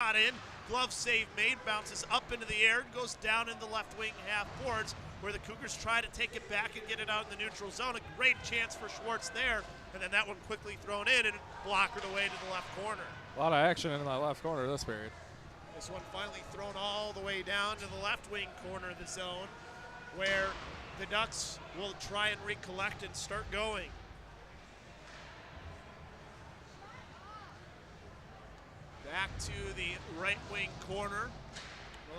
Got in, glove save made, bounces up into the air, goes down in the left wing half boards, where the Cougars try to take it back and get it out in the neutral zone. A great chance for Schwartz there, and then that one quickly thrown in and blockered away to the left corner. A lot of action in that left corner this period. This one finally thrown all the way down to the left wing corner of the zone, where the Ducks will try and recollect and start going. Back to the right wing corner.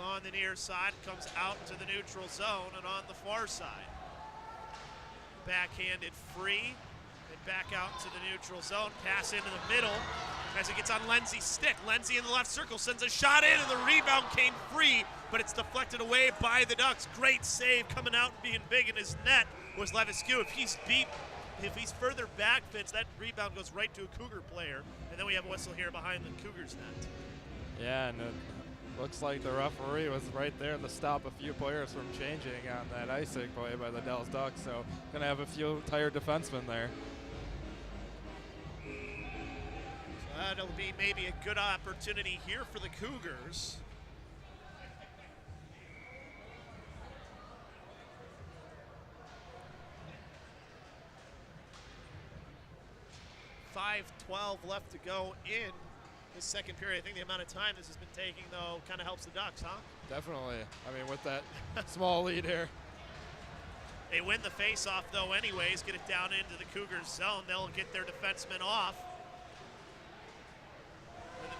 On the near side, comes out to the neutral zone, and on the far side. Backhanded free, and back out to the neutral zone. Pass into the middle as it gets on Lindsay's stick. Lindsay in the left circle sends a shot in, and the rebound came free, but it's deflected away by the Ducks. Great save coming out and being big in his net was Levesque. If he's further back, Vince, that rebound goes right to a Cougar player. And then we have a whistle here behind the Cougars net. Yeah, and it looks like the referee was right there to stop a few players from changing on that icing play by the Dallas Ducks. So going to have a few tired defensemen there. So that'll be maybe a good opportunity here for the Cougars. 5:12 left to go in this second period. I think the amount of time this has been taking, though, kind of helps the Ducks, huh? Definitely. I mean, with that small lead here. They win the face-off, though, anyways, get it down into the Cougars zone. They'll get their defensemen off.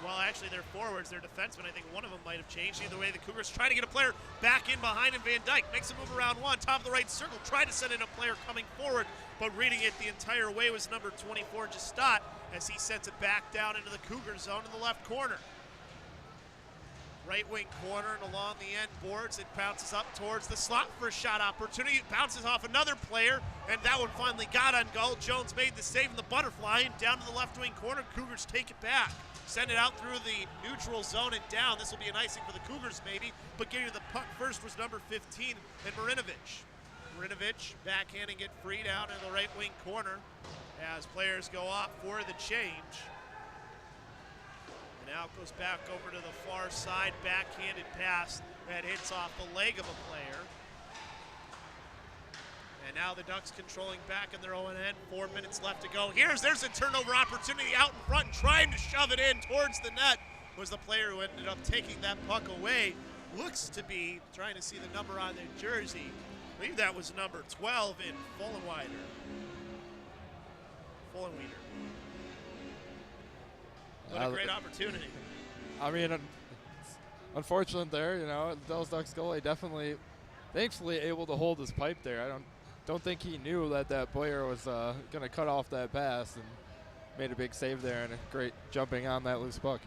Well, actually, their forwards, their defensemen, I think one of them might have changed. Either way, the Cougars try to get a player back in behind him. Van Dyke makes a move around one, top of the right circle, try to send in a player coming forward, but reading it the entire way was number 24, Justot, as he sends it back down into the Cougar zone in the left corner. Right wing corner and along the end boards, it bounces up towards the slot for a shot opportunity. It bounces off another player, and that one finally got on goal. Jones made the save in the butterfly, and down to the left wing corner, Cougars take it back. Send it out through the neutral zone and down. This will be an icing for the Cougars maybe, but getting to the puck first was number 15, and Marinovich. Marinovich backhanding it free down in the right wing corner as players go off for the change. And now it goes back over to the far side, backhanded pass that hits off the leg of a player. And now the Ducks controlling back in their own end. 4 minutes left to go. There's a turnover opportunity out in front, and trying to shove it in towards the net was the player who ended up taking that puck away. Looks to be trying to see the number on their jersey. I believe that was number 12 in Fullenwieder. What a great opportunity. I mean, unfortunate there, you know, Dallas Ducks goalie definitely, thankfully, able to hold his pipe there. I don't think he knew that player was going to cut off that pass, and made a big save there and a great jumping on that loose puck.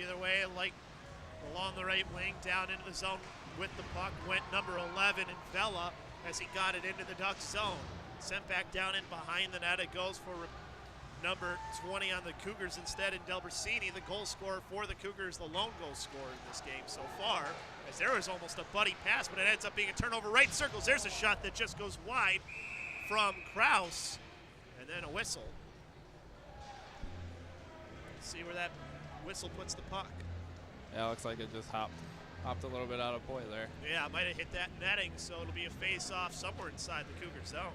Either way, like along the right wing, down into the zone with the puck went number 11 in Vela as he got it into the Ducks zone. Sent back down in behind the net. It goes for number 20 on the Cougars instead, in Delbrasini, the goal scorer for the Cougars, the lone goal scorer in this game so far, as there was almost a buddy pass, but it ends up being a turnover. Right circles, there's a shot that just goes wide from Kraus, and then a whistle. Let's see where that whistle puts the puck. Yeah, looks like it just hopped a little bit out of play there. Yeah, it might have hit that netting, so it'll be a face-off somewhere inside the Cougar zone.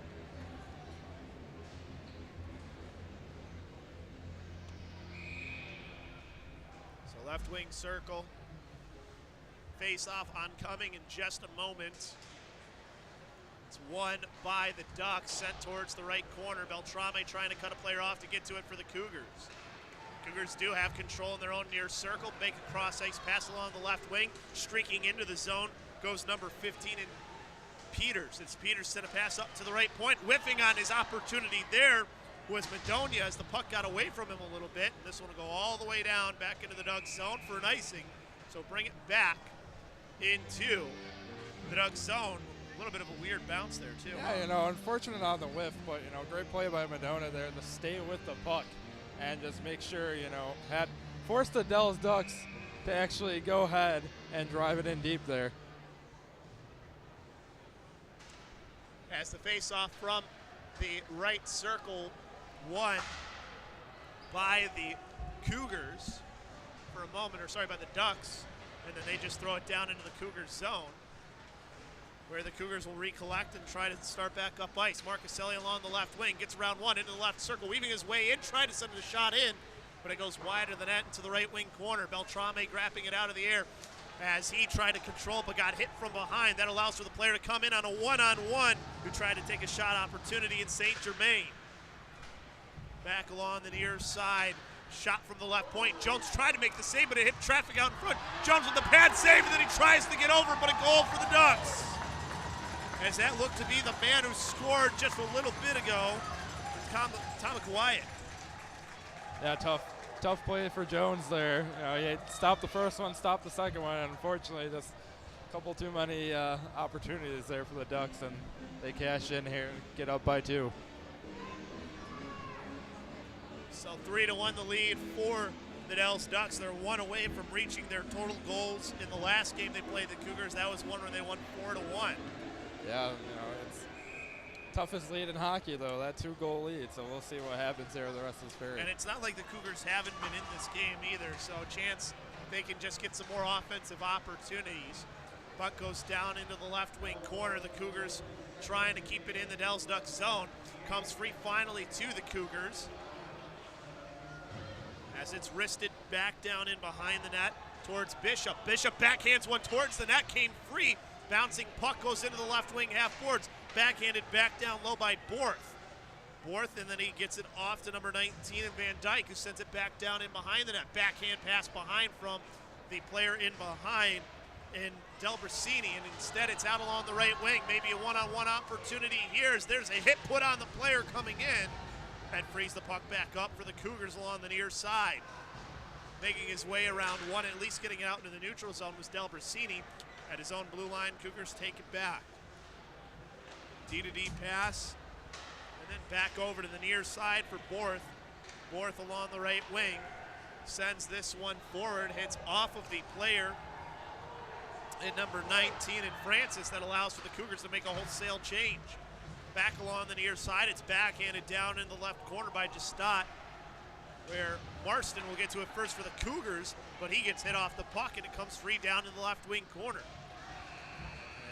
Left wing circle. Face-off oncoming in just a moment. It's won by the Ducks, sent towards the right corner. Beltrame trying to cut a player off to get to it for the Cougars. Cougars do have control in their own near circle. Make a cross-ice pass along the left wing. Streaking into the zone goes number 15 in Peters. It's Peters sent a pass up to the right point. Whiffing on his opportunity there was Madonia as the puck got away from him a little bit. And this one will go all the way down back into the Ducks zone for an icing. So bring it back into the Ducks zone. A little bit of a weird bounce there too. Yeah, you know, unfortunate on the whiff, but, you know, great play by Madonia there to stay with the puck and just make sure, you know, had forced the Dallas Ducks to actually go ahead and drive it in deep there. As the face-off from the right circle won by the Cougars for a moment, or sorry, by the Ducks, and then they just throw it down into the Cougars zone, where the Cougars will recollect and try to start back up ice. Marcuselli along the left wing, gets around one into the left circle, weaving his way in, trying to send a shot in, but it goes wider than that into the right wing corner. Beltrame grabbing it out of the air as he tried to control but got hit from behind. That allows for the player to come in on a one-on-one who tried to take a shot opportunity in St. Germain. Back along the near side, shot from the left point. Jones tried to make the save, but it hit traffic out in front. Jones with the pad save, and then he tries to get over, but a goal for the Ducks. As that looked to be the man who scored just a little bit ago, Tamika Wyatt. Yeah, tough play for Jones there. You know, he stopped the first one, stopped the second one, and unfortunately just a couple too many opportunities there for the Ducks, and they cash in here and get up by 2. So 3-1 the lead for the Dells Ducks. They're 1 away from reaching their total goals in the last game they played the Cougars. That was one where they won 4-1. Yeah, you know, it's toughest lead in hockey, though, that 2-goal lead. So we'll see what happens there the rest of this period. And it's not like the Cougars haven't been in this game either, so a chance they can just get some more offensive opportunities. Puck goes down into the left wing corner. The Cougars trying to keep it in the Dells Ducks zone. Comes free finally to the Cougars, as it's wristed back down in behind the net towards Bishop. Bishop backhands one towards the net, came free. Bouncing puck goes into the left wing half boards. Backhanded back down low by Borth. Borth, and then he gets it off to number 19 and Van Dyke, who sends it back down in behind the net. Backhand pass behind from the player in behind in Del Brasini, and instead it's out along the right wing. Maybe a one-on-one opportunity here as there's a hit put on the player coming in. And frees the puck back up for the Cougars along the near side. Making his way around one, at least getting out into the neutral zone, was Del Brasini. At his own blue line, Cougars take it back. D-to-D pass, and then back over to the near side for Borth. Borth along the right wing, sends this one forward, hits off of the player in number 19 in Francis. That allows for the Cougars to make a wholesale change. Back along the near side, it's backhanded down in the left corner by Justat, where Marston will get to it first for the Cougars, but he gets hit off the puck and it comes free down in the left wing corner.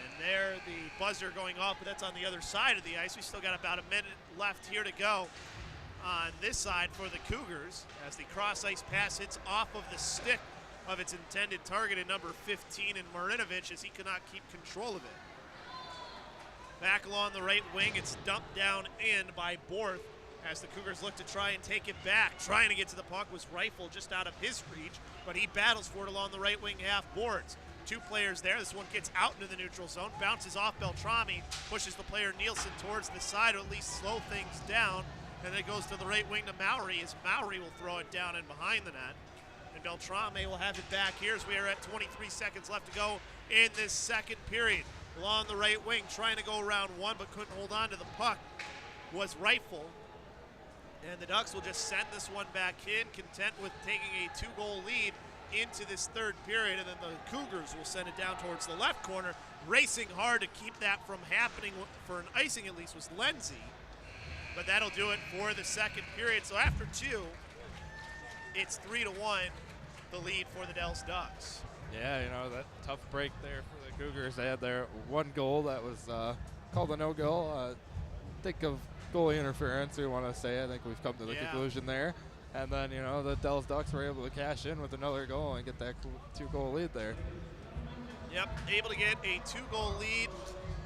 And there the buzzer going off, but that's on the other side of the ice. We still got about a minute left here to go on this side for the Cougars, as the cross ice pass hits off of the stick of its intended target at number 15 in Marinovich, as he could not keep control of it. Back along the right wing, it's dumped down in by Borth as the Cougars look to try and take it back. Trying to get to the puck was Rifle just out of his reach, but he battles for it along the right wing half boards. 2 players there. This one gets out into the neutral zone, bounces off Beltrami, pushes the player Nielsen towards the side, or at least slow things down, and then it goes to the right wing to Mowry, as Mowry will throw it down in behind the net. And Beltrami will have it back here as we are at 23 seconds left to go in this second period. Along the right wing, trying to go around one, but couldn't hold on to the puck, was Rifle. And the Ducks will just send this one back in, content with taking a 2-goal lead into this third period. And then the Cougars will send it down towards the left corner. Racing hard to keep that from happening, for an icing at least, was Lenzi. But that'll do it for the second period. So after 2, it's 3-1, the lead for the Dells Ducks. Yeah, you know, that tough break there for the Cougars. They had their 1 goal that was called a no-goal. Think of goalie interference, we want to say. I think we've come to the conclusion there. And then, you know, the Dells Ducks were able to cash in with another goal and get that 2-goal lead there. Yep, able to get a 2-goal lead.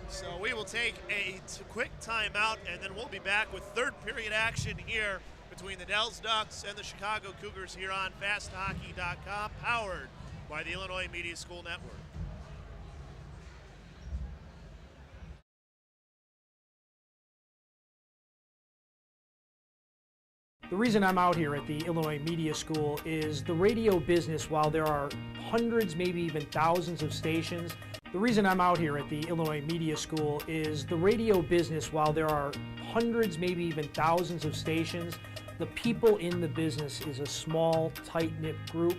So we will take a quick timeout, and then we'll be back with third period action here between the Dells Ducks and the Chicago Cougars here on FastHockey.com, powered by the Illinois Media School Network. The reason I'm out here at the Illinois Media School is the radio business, while there are hundreds, maybe even thousands of stations. The reason I'm out here at the Illinois Media School is the radio business, while there are hundreds, maybe even thousands of stations, the people in the business is a small, tight-knit group.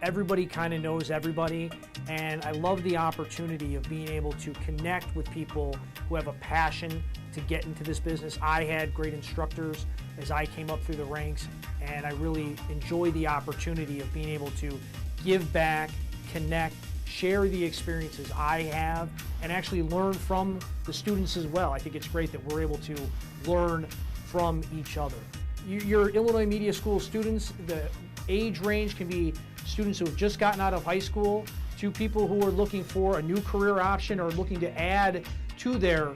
Everybody kind of knows everybody, and I love the opportunity of being able to connect with people who have a passion to get into this business. I had great instructors as I came up through the ranks, and I really enjoy the opportunity of being able to give back, connect, share the experiences I have, and actually learn from the students as well. I think it's great that we're able to learn from each other. Your Illinois Media School students, the age range can be students who have just gotten out of high school to people who are looking for a new career option or looking to add to their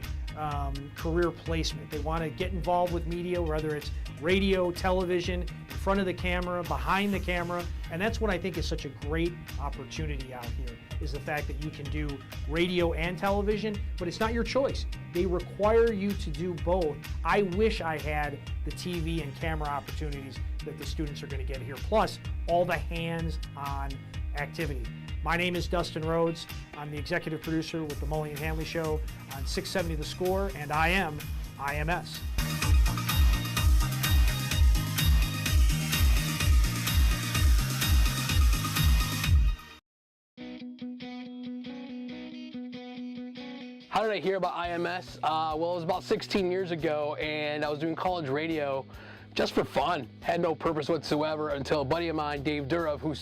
career placement. They want to get involved with media, whether it's radio, television, in front of the camera, behind the camera, and that's what I think is such a great opportunity out here, is the fact that you can do radio and television, but it's not your choice. They require you to do both. I wish I had the TV and camera opportunities that the students are going to get here, plus all the hands-on activity. My name is Dustin Rhodes. I'm the executive producer with the Mully and Hanley Show on 670 The Score, and I am IMS. How did I hear about IMS? Well, it was about 16 years ago, and I was doing college radio just for fun. Had no purpose whatsoever until a buddy of mine, Dave Durov, who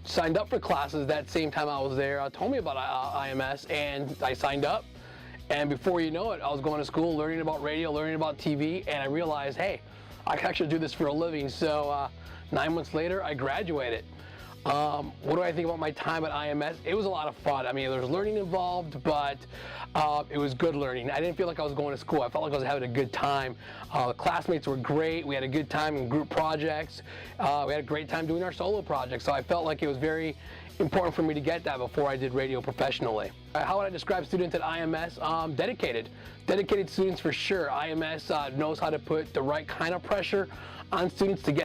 signed up for classes that same time I was there, told me about IMS, and I signed up. And before you know it, I was going to school, learning about radio, learning about TV, and I realized, hey, I can actually do this for a living. So 9 months later, I graduated. What do I think about my time at IMS? It was a lot of fun. I mean, there was learning involved, but it was good learning. I didn't feel like I was going to school. I felt like I was having a good time. The classmates were great. We had a good time in group projects. We had a great time doing our solo projects. So I felt like it was very important for me to get that before I did radio professionally. How would I describe students at IMS? Dedicated. Dedicated students for sure. IMS knows how to put the right kind of pressure on students to get